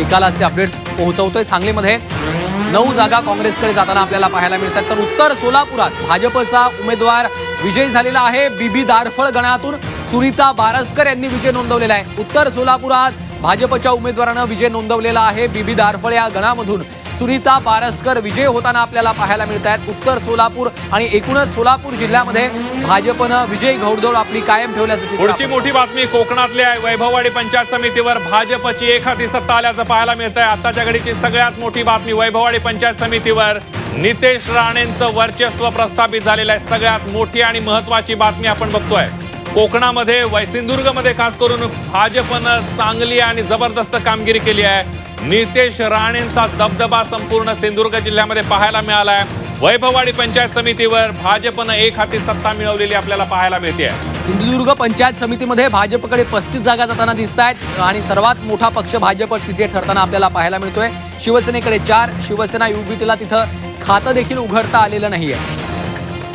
निकालाचे अपडेट्स पोहोचवतोय। सांगलीमध्ये 9 जागा काँग्रेसकडे जाताना आपल्याला पाहायला मिळतात, तर उत्तर सोलापुरात भाजपचा उमेदवार विजयी झालेला आहे। बीबी दारफळ गणातून सुनीता बारसकर यांनी विजय नोंदवलेला आहे। उत्तर सोलापुरात भाजपच्या उमेदवारानं विजय नोंदवलेला आहे। बीबी दारफळ या गणामधून सुनीता बारसकर विजय होताना आपल्याला पाहायला मिळत आहेत। उत्तर सोलापूर आणि एकूणच सोलापूर जिल्ह्यामध्ये भाजपनं विजय घौडदौड आपली कायम ठेवल्याचं पुढची मोठी बातमी कोकणातल्या वैभववाडी पंचायत समितीवर भाजपची एकहाती सत्ता आल्याचं पाहायला मिळत आहे। आताच्या घडीची सगळ्यात मोठी बातमी वैभववाडी पंचायत समितीवर नितेश राणेंचं वर्चस्व प्रस्थापित झालेलं आहे। सगळ्यात मोठी आणि महत्त्वाची बातमी आपण बघतोय। कोकणामध्ये सिंधुदुर्गमध्ये खास करून भाजपनं चांगली आणि जबरदस्त कामगिरी केली आहे। नितेश राणेंचा दबदबा संपूर्ण सिंधुदुर्ग जिल्ह्यामध्ये पाहायला मिळाला आहे। वैभववाडी पंचायत समितीवर भाजपनं एकहाती सत्ता मिळवलेली आपल्याला पाहायला मिळते। सिंधुदुर्ग पंचायत समितीमध्ये भाजपकडे 35 जागा जाताना दिसत आहेत आणि सर्वात मोठा पक्ष भाजप तिथे ठरताना आपल्याला पाहायला मिळतोय। शिवसेनेकडे 4, शिवसेना युबीटीला तिथं खातं देखील उघडता आलेलं नाहीये।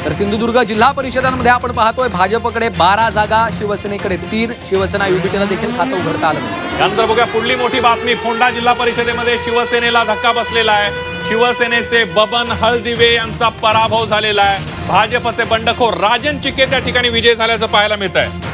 तर सिंधुदुर्ग जिल्हा परिषदांमध्ये आपण पाहतोय भाजपकडे 12 जागा, शिवसेनेकडे 3, शिवसेना युबीटीला देखील खातं उघडता आलं नाही। त्यानंतर बघा पुढली मोठी बातमी, फोंडा जिल्हा परिषदेमध्ये शिवसेनेला धक्का बसलेला आहे। शिवसेनेचे बबन हळदिवे यांचा पराभव झालेला आहे। भाजपचे बंडखोर राजन चिके त्या ठिकाणी विजय झाल्याचं पाहायला मिळत आहे।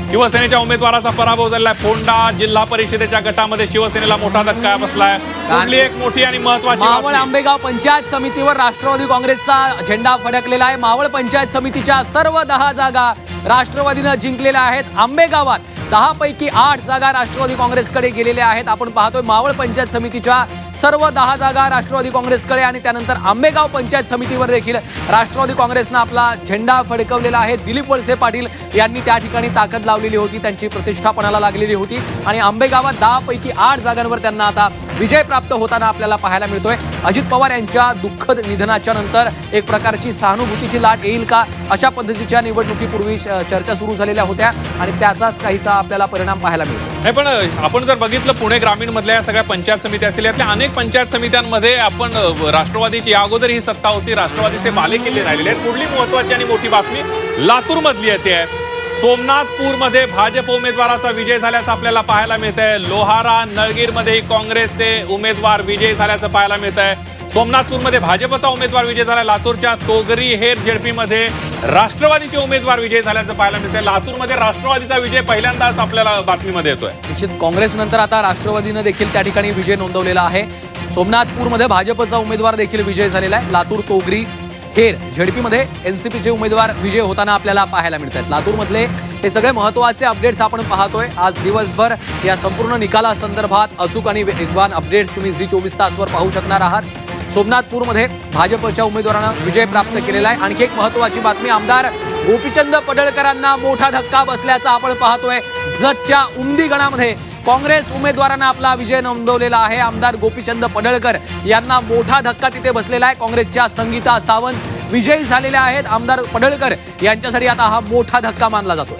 शिवसेनेच्या उमेदवाराचा पराभव झालेला आहे। फोंडा जिल्हा परिषदेच्या गटामध्ये शिवसेनेला मोठा धक्का बसलाय। पुढली एक मोठी आणि महत्त्वाची मावळ आंबेगाव पंचायत समितीवर राष्ट्रवादी काँग्रेसचा झेंडा फडकलेला आहे। मावळ पंचायत समितीच्या सर्व 10 जागा राष्ट्रवादीनं जिंकलेल्या आहेत। आंबेगावात 10 पैकी 8 जागा राष्ट्रवादी काँग्रेसकडे गेलेल्या आहेत। आपण पाहतोय मावळ पंचायत समितीच्या सर्व 10 जागा राष्ट्रवादी काँग्रेसकडे आणि त्यानंतर आंबेगाव पंचायत समितीवर देखील राष्ट्रवादी काँग्रेसनं आपला झेंडा फडकवलेला आहे। दिलीप वळसे पाटील यांनी त्या ठिकाणी ताकद लावलेली होती, त्यांची प्रतिष्ठा पणाला लागलेली होती आणि आंबेगावात 10 पैकी 8 जागांवर त्यांना आता विजय प्राप्त होताना आपल्याला पाहायला मिळतोय। अजित पवार यांच्या दुःखद निधनाच्या नंतर एक प्रकारची सहानुभूतीची लाट येईल का, अशा पद्धतीच्या निवडणुकीपूर्वी चर्चा सुरू झालेल्या होत्या आणि त्याचाच काहीसा आपल्याला परिणाम पाहायला मिळतो। पण आपण जर बघितलं पुणे ग्रामीण मधल्या सगळ्या पंचायत समिती असतील, यातल्या अनेक पंचायत समित्यांमध्ये आपण राष्ट्रवादीची या अगोदर ही सत्ता होती, राष्ट्रवादीचे बालेकिल्ले राहिलेले आहेत। पुढली महत्त्वाची आणि मोठी बातमी लातूर मधली येते। सोमनाथपूरमध्ये भाजप उमेदवाराचा विजय झाल्याचं आपल्याला पाहायला मिळत आहे। लोहारा नळगीरमध्ये काँग्रेसचे उमेदवार विजयी झाल्याचं पाहायला मिळत आहे। सोमनाथपूरमध्ये भाजपचा उमेदवार विजय झाला। लातूरच्या तोगरी हेर जेडपीमध्ये राष्ट्रवादीचे उमेदवार विजय झाल्याचं पाहायला मिळतंय। लातूरमध्ये राष्ट्रवादीचा विजय पहिल्यांदाच आपल्याला बातमीमध्ये येतोय। निश्चित काँग्रेस नंतर आता राष्ट्रवादीनं देखील त्या ठिकाणी विजय नोंदवलेला आहे। सोमनाथपूरमध्ये भाजपचा उमेदवार देखील विजय झालेला आहे। लातूर तोगरी हेर झेडपीमध्ये एनसीपीचे उमेदवार विजय होताना आपल्याला पाहायला मिळत आहेत। लातूरमधले हे सगळे महत्त्वाचे अपडेट्स आपण पाहतोय। आज दिवसभर या संपूर्ण निकालासंदर्भात अचूक आणि वेगवान अपडेट्स तुम्ही झी24 तासवर पाहू शकणार आहात। सोमनाथपूरमध्ये भाजपच्या उमेदवारानं विजय प्राप्त केलेला आहे। आणखी एक महत्त्वाची बातमी, आमदार गोपीचंद पडळकरांना मोठा धक्का बसल्याचा आपण पाहतोय। जतच्या उमदी गणामध्ये काँग्रेस उमेदवारानं आपला विजय नोंदवलेला आहे। आमदार गोपीचंद पडळकर यांना मोठा धक्का तिथे बसलेला आहे। काँग्रेसच्या संगीता सावंत विजयी झालेल्या आहेत। आमदार पडळकर यांच्यासाठी आता हा मोठा धक्का मानला जातो।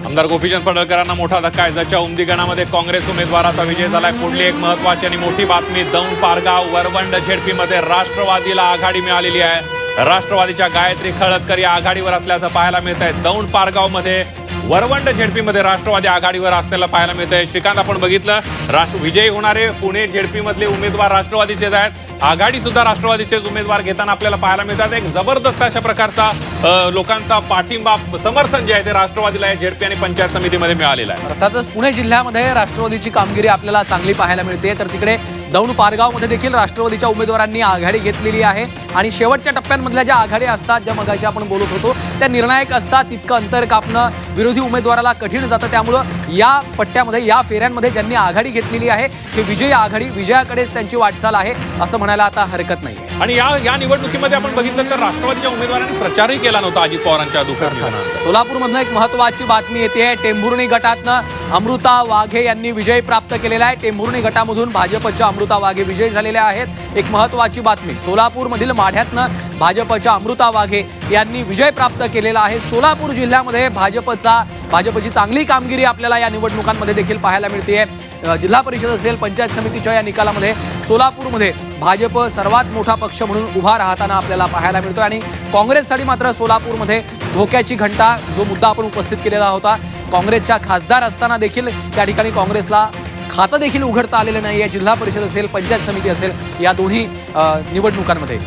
आमदार गोपीचंद पडळकरांना मोठा धक्का आहे। जतच्या उमदी गणामध्ये काँग्रेस उमेदवाराचा विजय झालाय। पुढली एक महत्त्वाची आणि मोठी बातमी, दौंड पारगाव वरवंड झेडपीमध्ये राष्ट्रवादीला आघाडी मिळालेली आहे। राष्ट्रवादीच्या गायत्री खळदकर या आघाडीवर असल्याचं पाहायला मिळत आहे। दौंड पारगावमध्ये वरवंड झेडपीमध्ये राष्ट्रवादी आघाडीवर असलेलं पाहायला मिळतंय। श्रीकांत, आपण बघितलं विजयी होणारे पुणे झेडपी मधले उमेदवार राष्ट्रवादीचेच आहेत। आघाडी सुद्धा राष्ट्रवादीचेच उमेदवार घेताना आपल्याला पाहायला मिळतात। एक जबरदस्त अशा प्रकारचा लोकांचा पाठिंबा, समर्थन जे आहे ते राष्ट्रवादीला झेडपी आणि पंचायत समितीमध्ये मिळालेलं आहे। अर्थातच पुणे जिल्ह्यामध्ये राष्ट्रवादीची कामगिरी आपल्याला चांगली पाहायला मिळते, तर तिकडे दौंड पारगावमध्ये देखील राष्ट्रवादीच्या उमेदवारांनी आघाडी घेतलेली आहे आणि शेवटच्या टप्प्यांमधल्या ज्या आघाड्या असतात, ज्या मगाशी आपण बोलत होतो, त्या निर्णायक असतात। तितकं अंतर कापणं विरोधी उमेदवाराला कठीण जातं। त्यामुळं या पट्ट्यामध्ये, या फेऱ्यांमध्ये ज्यांनी आघाडी घेतलेली आहे ते विजयी आघाडी, विजयाकडेच त्यांची वाटचाल आहे असं म्हणायला आता हरकत नाही। आणि या निवडणुकीमध्ये आपण बघितलं तर राष्ट्रवादीच्या उमेदवारांनी प्रचारही केला नव्हता अजित पवारांच्या दुःखानंतर। सोलापूरमधनं एक महत्त्वाची बातमी येते। टेंभुर्णी गटातनं अमृता वाघे यांनी विजय प्राप्त केलेला आहे। टेंभुर्णी गटामधून भाजपच्या अमृता वाघे विजयी झालेल्या आहेत। एक महत्त्वाची बातमी, सोलापूरमधील माढ्यातनं भाजपच्या अमृता वाघे यांनी विजय प्राप्त केलेला आहे। सोलापूर जिल्ह्यामध्ये भाजपची चांगली कामगिरी आपल्याला या निवडणुकांमध्ये देखील पाहायला मिळते। जिल्हा परिषद असेल, पंचायत समितीच्या या निकालामध्ये सोलापूरमध्ये भाजप सर्वात मोठा पक्ष म्हणून उभा राहताना आपल्याला पाहायला मिळतो आणि काँग्रेससाठी मात्र सोलापूरमध्ये धोक्याची घंटा, जो मुद्दा आपण उपस्थित केलेला होता, काँग्रेसच्या खासदार असताना देखील त्या ठिकाणी काँग्रेसला खातं देखील उघडता आलेलं नाही आहे. जिल्हा परिषद असेल, पंचायत समिती असेल, या दोन्ही निवडणुकांमध्ये.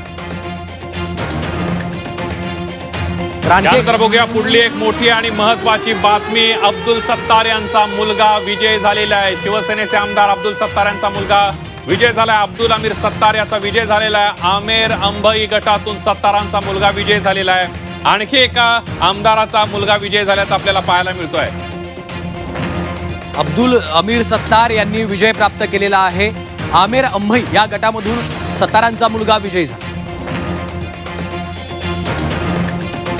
त्यानंतर बघूया पुढली एक मोठी आणि महत्वाची बातमी. अब्दुल सत्तार यांचा मुलगा विजय झालेला आहे. शिवसेनेचे आमदार अब्दुल सत्तार यांचा मुलगा विजय झालाय. अब्दुल अमीर सत्तार याचा विजय झालेला आहे. आमेर अंबई गटातून सत्तारांचा मुलगा विजय झालेला आहे. आणखी एका आमदाराचा मुलगा विजय झाल्याचा आपल्याला पाहायला मिळतोय. अब्दुल अमीर सत्तार यांनी विजय प्राप्त केलेला आहे. आमेर अंबई या गटामधून सत्तारांचा मुलगा विजयी झाला.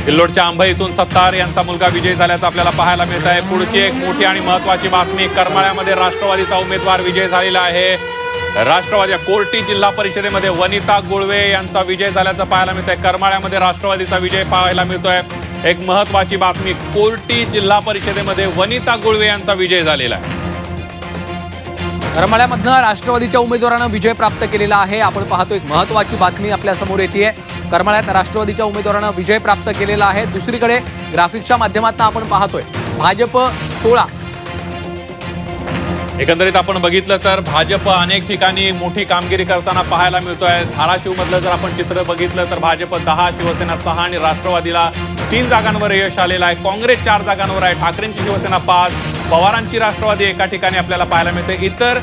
सिल्लोडच्या अंबईतून सत्तार यांचा मुलगा विजय झाल्याचं आपल्याला पाहायला मिळत आहे. पुढची एक मोठी आणि महत्वाची बातमी. करमाळ्यामध्ये राष्ट्रवादीचा उमेदवार विजय झालेला आहे. राष्ट्रवादी कोर्टी जिल्हा परिषदेमध्ये वनिता गुळवे यांचा विजय झाल्याचं पाहायला मिळत आहे. करमाळ्यामध्ये राष्ट्रवादीचा विजय पाहायला मिळतोय. एक महत्वाची बातमी. कोर्टी जिल्हा परिषदेमध्ये वनिता गुळवे यांचा विजय झालेला आहे. करमाळ्यामधनं राष्ट्रवादीच्या उमेदवारानं विजय प्राप्त केलेला आहे. आपण पाहतो एक महत्वाची बातमी आपल्या समोर येते. करमाळ्यात राष्ट्रवादीच्या उमेदवारानं विजय प्राप्त केलेला आहे. दुसरीकडे ग्राफिक्सच्या माध्यमातून आपण पाहतोय भाजप 16. एकंदरीत आपण बघितलं तर भाजप अनेक ठिकाणी मोठी कामगिरी करताना पाहायला मिळतोय. धाराशिव मधलं जर आपण चित्र बघितलं तर भाजप 10, शिवसेना 6 आणि राष्ट्रवादीला 3 जागांवर यश आलेलं आहे. काँग्रेस 4 जागांवर आहे. ठाकरेंची शिवसेना 5, पवारांची राष्ट्रवादी एका ठिकाणी आपल्याला पाहायला मिळते. इतर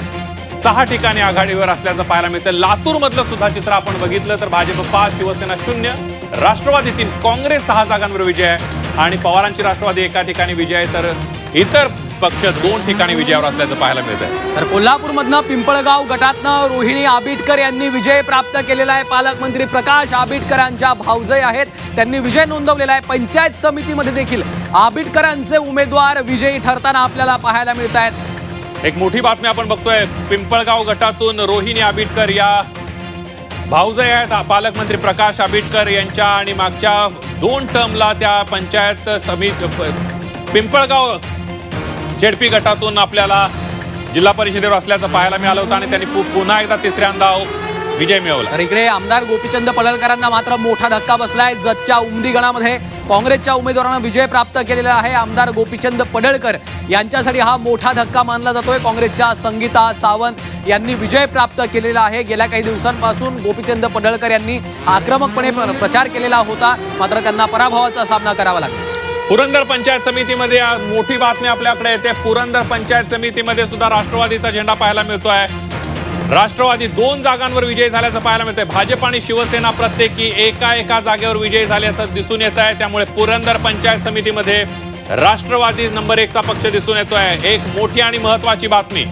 6 ठिकाणी आघाडीवर असल्याचं पाहायला मिळतं. लातूर मधलं सुद्धा चित्र आपण बघितलं तर भाजप 5, शिवसेना 0, राष्ट्रवादी 3, काँग्रेस 6 जागांवर विजय आहे आणि पवारांची राष्ट्रवादी एका ठिकाणी विजय आहे. तर इतर पक्ष 2 ठिकाणी विजयावर असल्याचं पाहायला मिळत आहे. तर कोल्हापूरमधनं पिंपळगाव गटातनं रोहिणी आबिटकर यांनी विजय प्राप्त केलेला आहे. पालकमंत्री प्रकाश आबिटकरांच्या भावजय आहेत, त्यांनी विजय नोंदवलेला आहे. पंचायत समितीमध्ये देखील आबिटकरांचे उमेदवार विजयी ठरताना आपल्याला पाहायला मिळत आहेत. एक मोठी बातमी आपण बघतोय. पिंपळगाव गटातून रोहिणी आबिटकर या भाऊजय आहेत. पालकमंत्री प्रकाश आबिटकर यांच्या आणि मागच्या 2 टर्मला त्या पंचायत समिती पिंपळगाव झेडपी गटातून आपल्याला जिल्हा परिषदेवर असल्याचं पाहायला मिळालं होतं आणि त्यांनी पुन्हा एकदा तिसऱ्यांदा विजय मिळवला. तर इकडे आमदार गोपीचंद पडळकरांना मात्र मोठा धक्का बसलाय. जतच्या उमदी गणामध्ये काँग्रेसच्या उमेदवारानं विजय प्राप्त केलेला आहे. आमदार गोपीचंद पडळकर यांच्यासाठी हा मोठा धक्का मानला जातोय. काँग्रेसच्या संगीता सावंत यांनी विजय प्राप्त केलेला आहे. गेल्या काही दिवसांपासून गोपीचंद पडळकर यांनी आक्रमकपणे प्रचार केलेला होता, मात्र त्यांना पराभवाचा सामना करावा लागला. पुरंदर पंचायत समितीमध्ये मोठी बातमी आपल्याकडे येते. पुरंदर पंचायत समितीमध्ये सुद्धा राष्ट्रवादीचा झेंडा पाहायला मिळतोय. राष्ट्रवादी 2 जागांवर विजय झाल्याचं पाहायला मिळतंय. भाजप आणि शिवसेना प्रत्येकी एका जागेवर विजय झाल्याचं दिसून येत आहे. त्यामुळे पुरंदर पंचायत समितीमध्ये राष्ट्रवादी नंबर 1चा पक्ष दिसून येतोय. एक मोठी आणि महत्वाची बातमी.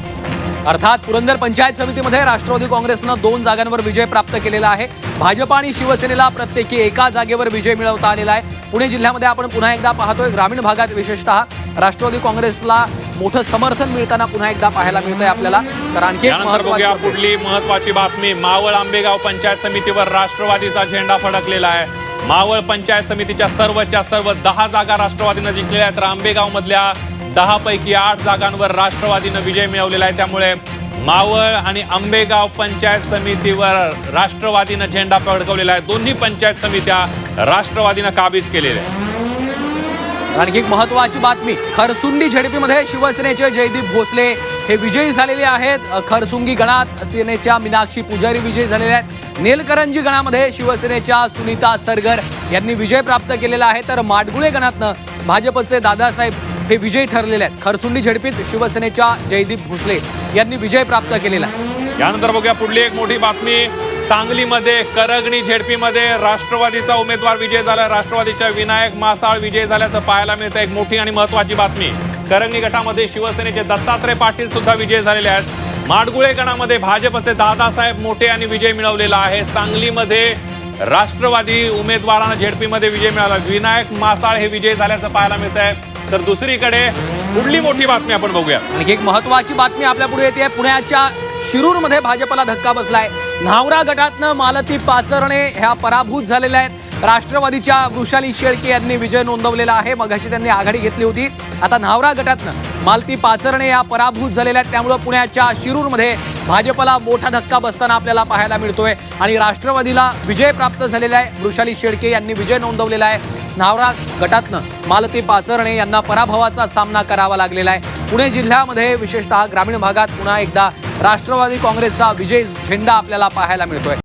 अर्थात पुरंदर पंचायत समितीमध्ये राष्ट्रवादी काँग्रेसनं 2 जागांवर विजय प्राप्त केलेला आहे. भाजप आणि शिवसेनेला प्रत्येकी एका जागेवर विजय मिळवता आलेला आहे. पुणे जिल्ह्यामध्ये आपण पुन्हा एकदा पाहतोय ग्रामीण भागात विशेषतः राष्ट्रवादी काँग्रेसला मोठं समर्थन मिळताना पुन्हा एकदा पाहायला मिळतंय आपल्याला. तर आणखी एक पुढली महत्वाची बातमी. मावळ आंबेगाव पंचायत समितीवर राष्ट्रवादीचा झेंडा फडकलेला आहे. मावळ पंचायत समितीच्या सर्व 10 जागा राष्ट्रवादीनं जिंकलेल्या आहेत. तर आंबेगाव मधल्या 10 पैकी 8 जागांवर राष्ट्रवादीनं विजय मिळवलेला आहे. त्यामुळे मावळ आणि आंबेगाव पंचायत समितीवर राष्ट्रवादीनं झेंडा फडकवलेला आहे. दोन्ही पंचायत समित्या राष्ट्रवादीनं काबीज केलेल्या आहेत. आणखी एक महत्वाची बातमी. खरसुंडी झेडपीमध्ये शिवसेनेचे जयदीप भोसले हे विजयी झालेले आहेत. खरसुंगी गणात सेनेच्या मीनाक्षी पुजारी विजयी झालेल्या आहेत. नेलकरंजी गणामध्ये शिवसेनेच्या सुनीता सरगर यांनी विजय प्राप्त केलेला आहे. तर माडगुळे गणातनं भाजपचे दादासाहेब हे विजयी ठरलेले आहेत. खरसुंडी झेडपीत शिवसेनेच्या जयदीप भोसले यांनी विजय प्राप्त केलेला आहे. यानंतर बघूया पुढली एक मोठी बातमी. सांगलीमध्ये करगणी झेडपीमध्ये राष्ट्रवादीचा उमेदवार विजय झाला. राष्ट्रवादीच्या विनायक मासाळ विजय झाल्याचं पाहायला मिळतं. एक मोठी आणि महत्वाची बातमी. करगणी गटामध्ये शिवसेनेचे दत्तात्रय पाटील सुद्धा विजय झालेले आहेत. माडगुळे गणामध्ये भाजपचे दादासाहेब मोठे यांनी विजय मिळवलेला आहे. सांगलीमध्ये राष्ट्रवादी उमेदवारांना झेडपीमध्ये विजय मिळाला. विनायक मासाळ हे विजय झाल्याचं पाहायला मिळत आहे. तर दुसरीकडे पुढली मोठी बातमी आपण बघूया. आणखी एक महत्वाची बातमी आपल्या पुढे येते. पुण्याच्या शिरूरमध्ये भाजपला धक्का बसलाय. न्हावरा गटातनं मालती पाचरणे ह्या पराभूत झालेल्या आहेत. राष्ट्रवादीच्या वृषाली शेळके यांनी विजय नोंदवलेला आहे. मगाशी त्यांनी आघाडी घेतली होती. आता न्हावरा गटातनं मालती पाचरणे या पराभूत झालेल्या आहेत. त्यामुळे पुण्याच्या शिरूरमध्ये भाजपला मोठा धक्का बसताना आपल्याला पाहायला मिळतोय आणि राष्ट्रवादीला विजय प्राप्त झालेला आहे. वृषाली शेळके यांनी विजय नोंदवलेला आहे. न्हावरा गटातनं मालती पाचरणे यांना पराभवाचा सामना करावा लागलेला आहे. पुणे जिल्ह्यामध्ये विशेषतः ग्रामीण भागात पुन्हा एकदा राष्ट्रवादी काँग्रेसचा विजय झेंडा आपल्याला पाहायला मिळतोय.